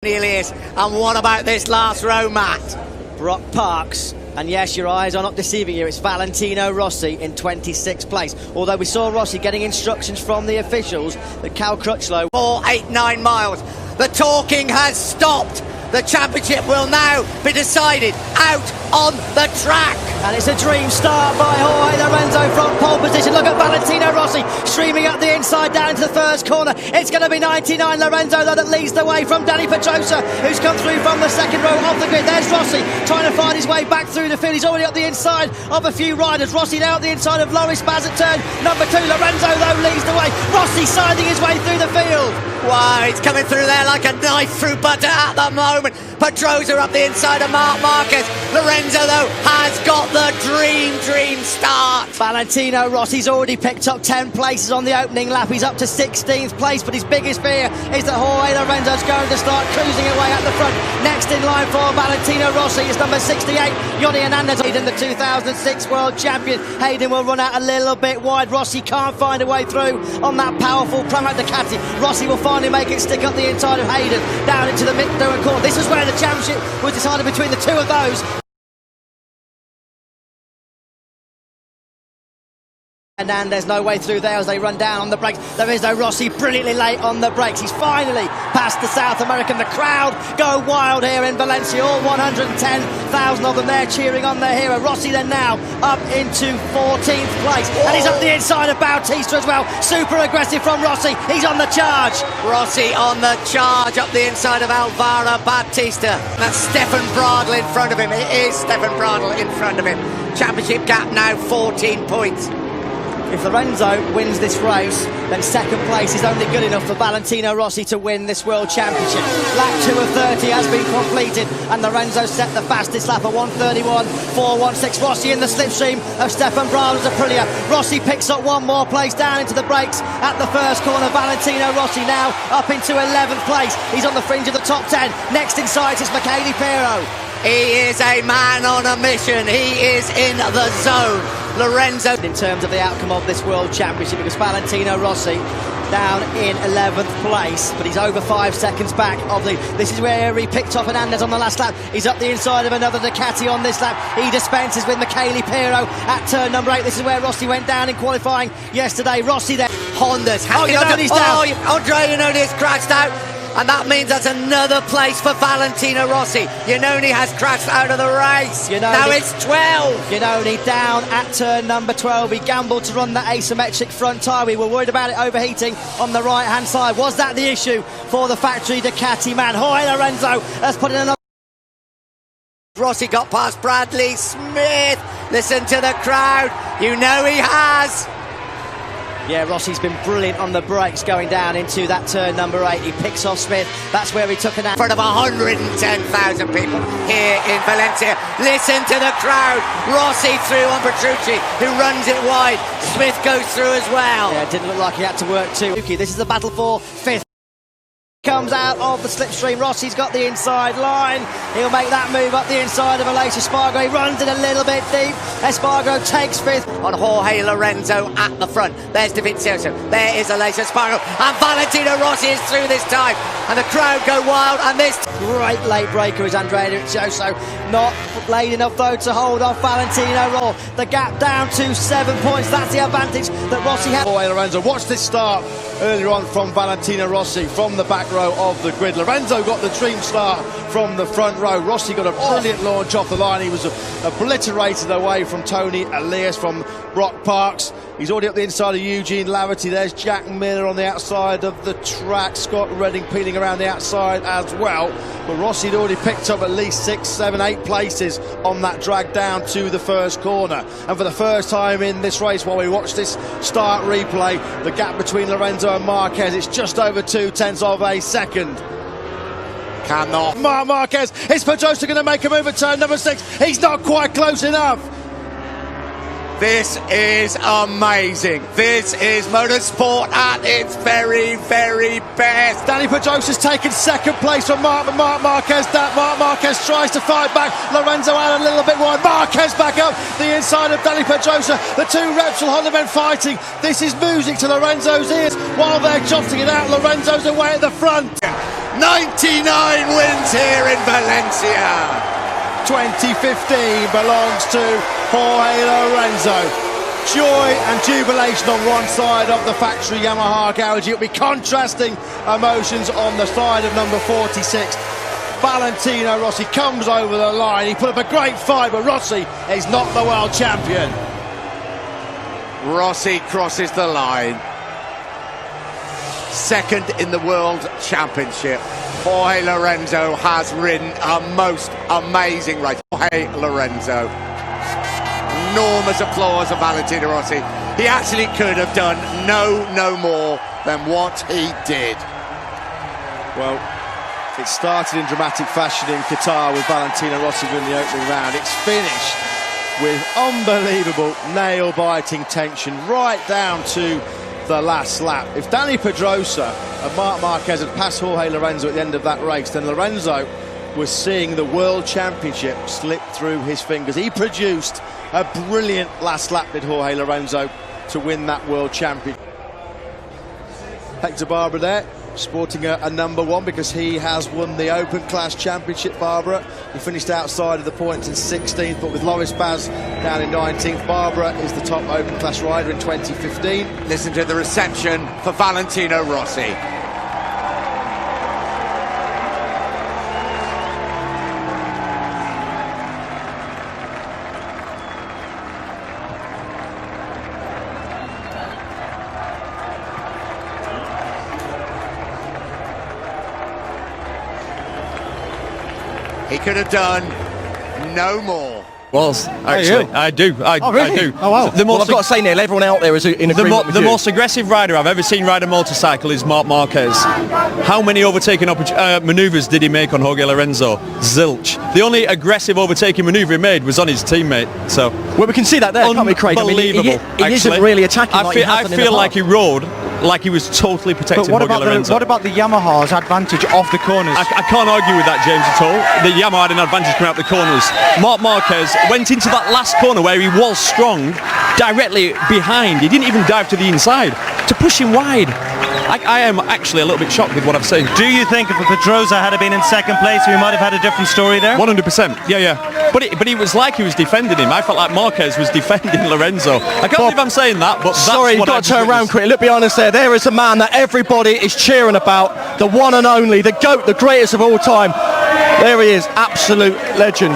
Nearly is. And what about this last row, Matt? Brock Parks, and yes, your eyes are not deceiving you, it's Valentino Rossi in 26th place. Although we saw Rossi getting instructions from the officials that Cal Crutchlow... 4, 8, 9 miles. The talking has stopped. The championship will now be decided out on the track. And it's a dream start by Lorenzo from pole position. Look at Valentino Rossi streaming up the inside down into the first corner. It's going to be 99 Lorenzo though that leads the way from Danny Pedrosa, who's come through from the second row of the grid. There's Rossi trying to find his way back through the field. He's already up the inside of a few riders. Rossi now up the inside of Loris Baz at turn number 2. Lorenzo though leads the way. Rossi siding his way through the field. Wow, he's coming through there like a knife through butter at the moment. Pedrosa up the inside of Marc Marquez. Lorenzo, though, has got the dream start. Valentino Rossi's already picked up 10 places on the opening lap. He's up to 16th place, but his biggest fear is that Lorenzo's going to start cruising away at the front. Next in line for Valentino Rossi is number 68, Yoni Hernandez. Hayden, the 2006 world champion. Hayden will run out a little bit wide. Rossi can't find a way through on that powerful Pramac Ducati. Rossi will finally make it stick up the inside of Hayden down into the mid-third corner. This is where the championship was decided between the two of those. And there's no way through there as they run down on the brakes. There is no Rossi brilliantly late on the brakes. He's finally past the South American. The crowd go wild here in Valencia. All 110,000 of them there cheering on their hero. Rossi then now up into 14th place. And he's up the inside of Bautista as well. Super aggressive from Rossi. He's on the charge. Rossi on the charge up the inside of Alvaro Bautista. That's Stefan Bradl in front of him. It is Stefan Bradl in front of him. Championship gap now 14 points. If Lorenzo wins this race, then second place is only good enough for Valentino Rossi to win this World Championship. Lap 2 of 30 has been completed, and Lorenzo set the fastest lap at 1:31.416. Rossi in the slipstream of Stefan Bradl's Aprilia. Rossi picks up one more place down into the brakes at the first corner. Valentino Rossi now up into 11th place. He's on the fringe of the top 10. Next in sight is Michele Pirro. He is a man on a mission. He is in the zone. Lorenzo. In terms of the outcome of this World Championship, because Valentino Rossi down in 11th place, but he's over 5 seconds back of the... This is where he picked up Hernandez on the last lap. He's up the inside of another Ducati on this lap. He dispenses with Michele Pirro at turn number 8. This is where Rossi went down in qualifying yesterday. Rossi there. Honda's. He's down. Andre Iannone crashed out. And that means that's another place for Valentino Rossi. Iannone has crashed out of the race. Now it's 12. Iannone down at turn number 12. He gambled to run the asymmetric front tyre. We were worried about it overheating on the right-hand side. Was that the issue for the factory Ducati man? Lorenzo has put in another... Rossi got past Bradley Smith. Listen to the crowd. You know he has. Yeah, Rossi's been brilliant on the brakes going down into that turn number 8. He picks off Smith. That's where he took an... In front of 110,000 people here in Valencia. Listen to the crowd. Rossi through on Petrucci, who runs it wide. Smith goes through as well. Yeah, it didn't look like he had to work too. This is the battle for 5th. Comes out of the slipstream. Rossi's got the inside line. He'll make that move up the inside of Aleix Espargaro. He runs it a little bit deep. Espargaro takes 5th. On Jorge Lorenzo at the front. There's Dovizioso. There is Aleix Espargaro. And Valentino Rossi is through this time. And the crowd go wild. And this great late breaker is Andrea Dovizioso. Not late enough though to hold off Valentino Rossi. The gap down to 7 points. That's the advantage that Rossi has. Lorenzo, watch this start earlier on from Valentino Rossi from the back row of the grid. Lorenzo got the dream start from the front row. Rossi got a brilliant launch off the line. He was obliterated away from Tony Elias, from Brock Parks. He's already up the inside of Eugene Laverty. There's Jack Miller on the outside of the track. Scott Redding peeling around the outside as well. But Rossi had already picked up at least 6, 7, 8 places on that drag down to the first corner. And for the first time in this race, while we watch this start replay, the gap between Lorenzo and Marquez, it's just over 0.2 of a second. Cannot. Marc Marquez, is Pedrosa going to make a move at turn number 6? He's not quite close enough. This is amazing. This is motorsport at its very, very best. Dani Pedrosa's taken second place from Marc Marquez. Marc Marquez tries to fight back. Lorenzo out a little bit wide. Marquez back up the inside of Dani Pedrosa. The two Repsol Honda men fighting. This is music to Lorenzo's ears. While they're jotting it out, Lorenzo's away at the front. 99 wins here in Valencia. 2015 belongs to Jorge Lorenzo. Joy and jubilation on one side of the factory Yamaha garage. It'll be contrasting emotions on the side of number 46. Valentino Rossi comes over the line. He put up a great fight, but Rossi is not the world champion. Rossi crosses the line. Second in the World Championship. Jorge Lorenzo has ridden a most amazing race. Jorge Lorenzo. Enormous applause of Valentino Rossi. He actually could have done no more than what he did. Well, it started in dramatic fashion in Qatar with Valentino Rossi winning the opening round. It's finished with unbelievable nail-biting tension right down to the last lap. If Dani Pedrosa and Marc Marquez had passed Jorge Lorenzo at the end of that race, then Lorenzo was seeing the World Championship slip through his fingers. He produced a brilliant last lap, did Jorge Lorenzo, to win that World Championship. Hector Barbera there, sporting a number one because he has won the Open Class Championship. Barbera, he finished outside of the points in 16th, but with Loris Baz down in 19th. Barbera is the top Open Class rider in 2015. Listen to the reception for Valentino Rossi. He could have done no more. Was actually, I do. Really? I do. Oh wow. I've got to say, Neil, everyone out there is in agreement with the you. most aggressive rider I've ever seen ride a motorcycle is Marc Marquez. How many overtaking manoeuvres did he make on Jorge Lorenzo? Zilch. The only aggressive overtaking manoeuvre he made was on his teammate. So, well, we can see that there, can't we, Craig? I mean, he isn't really attacking. I feel like he rode like he was totally protecting Jorge Lorenzo. What about the Yamaha's advantage off the corners? I can't argue with that, James, at all. The Yamaha had an advantage coming out the corners. Marc Marquez went into that last corner where he was strong, directly behind. He didn't even dive to the inside to push him wide. I am actually a little bit shocked with what I've seen. Do you think if Pedrosa had been in second place, we might have had a different story there? 100%. Yeah. But it was like he was defending him. I felt like Marquez was defending Lorenzo. I can't believe I'm saying that, but that's sorry, you've got to turn around quickly. Look, be honest there. There is a man that everybody is cheering about. The one and only, the GOAT, the greatest of all time. There he is, absolute legend.